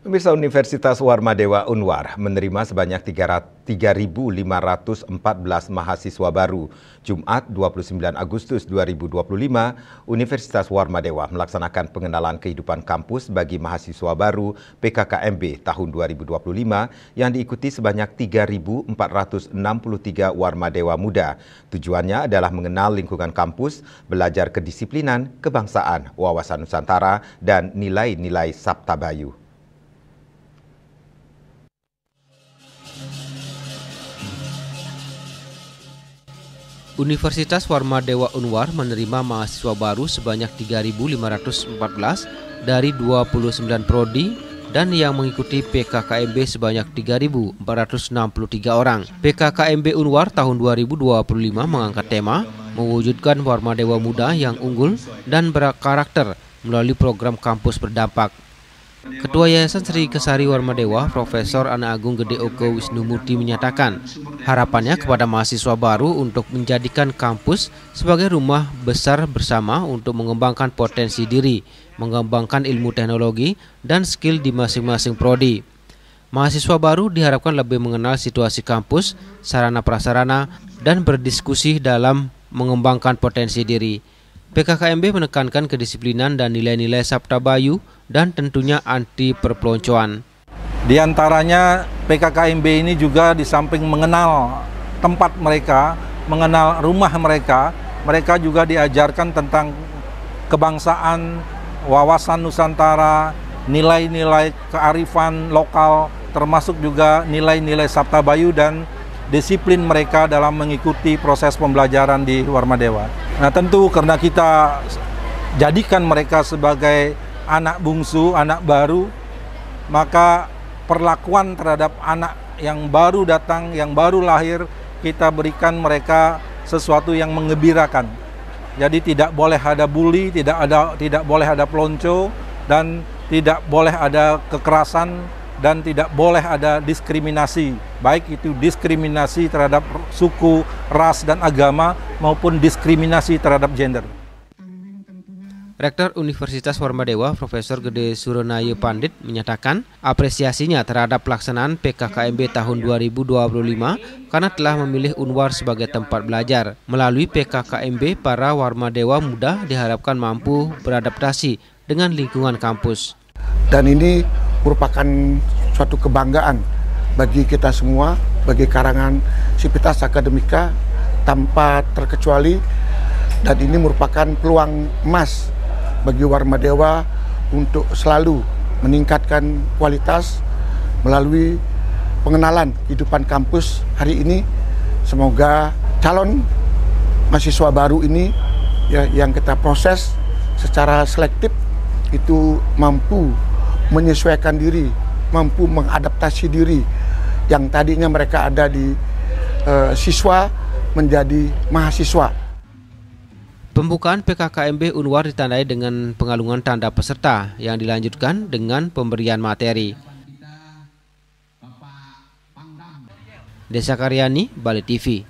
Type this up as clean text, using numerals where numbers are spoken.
Pemirsa, Universitas Warmadewa Unwar menerima sebanyak 3.514 mahasiswa baru. Jumat 29 Agustus 2025, Universitas Warmadewa melaksanakan pengenalan kehidupan kampus bagi mahasiswa baru PKKMB tahun 2025 yang diikuti sebanyak 3.463 Warmadewa muda. Tujuannya adalah mengenal lingkungan kampus, belajar kedisiplinan, kebangsaan, wawasan Nusantara, dan nilai-nilai Sabta Bayu. Universitas Warmadewa Unwar menerima mahasiswa baru sebanyak 3.514 dari 29 prodi dan yang mengikuti PKKMB sebanyak 3.463 orang. PKKMB Unwar tahun 2025 mengangkat tema mewujudkan Warmadewa muda yang unggul dan berkarakter melalui program kampus berdampak. Ketua Yayasan Sri Kesari Warmadewa, Profesor Ana Agung Gede Oko Wisnumurti menyatakan harapannya kepada mahasiswa baru untuk menjadikan kampus sebagai rumah besar bersama untuk mengembangkan potensi diri, mengembangkan ilmu teknologi dan skill di masing-masing prodi. Mahasiswa baru diharapkan lebih mengenal situasi kampus, sarana prasarana, dan berdiskusi dalam mengembangkan potensi diri. PKKMB menekankan kedisiplinan dan nilai-nilai Sabta Bayu dan tentunya anti perpeloncoan. Di antaranya PKKMB ini juga di samping mengenal tempat mereka, mengenal rumah mereka, mereka juga diajarkan tentang kebangsaan, wawasan Nusantara, nilai-nilai kearifan lokal, termasuk juga nilai-nilai Sabta Bayu dan disiplin mereka dalam mengikuti proses pembelajaran di Warmadewa. Nah, tentu karena kita jadikan mereka sebagai anak bungsu, anak baru, maka perlakuan terhadap anak yang baru datang, yang baru lahir, kita berikan mereka sesuatu yang menggembirakan. Jadi tidak boleh ada bully, tidak boleh ada pelonco, dan tidak boleh ada kekerasan, dan tidak boleh ada diskriminasi, baik itu diskriminasi terhadap suku, ras, dan agama maupun diskriminasi terhadap gender. Rektor Universitas Warmadewa, Profesor Gede Suronayo Pandit menyatakan apresiasinya terhadap pelaksanaan PKKMB tahun 2025 karena telah memilih Unwar sebagai tempat belajar. Melalui PKKMB, para Warmadewa muda diharapkan mampu beradaptasi dengan lingkungan kampus. Dan ini merupakan suatu kebanggaan bagi kita semua, bagi karangan Sivitas Akademika tanpa terkecuali, dan ini merupakan peluang emas bagi Warmadewa untuk selalu meningkatkan kualitas melalui pengenalan kehidupan kampus hari ini. Semoga calon mahasiswa baru ini ya, yang kita proses secara selektif itu mampu menyesuaikan diri, mampu mengadaptasi diri yang tadinya mereka ada di siswa menjadi mahasiswa. Pembukaan PKKMB Unwar ditandai dengan pengalungan tanda peserta yang dilanjutkan dengan pemberian materi. Desa Karyani, Bali TV.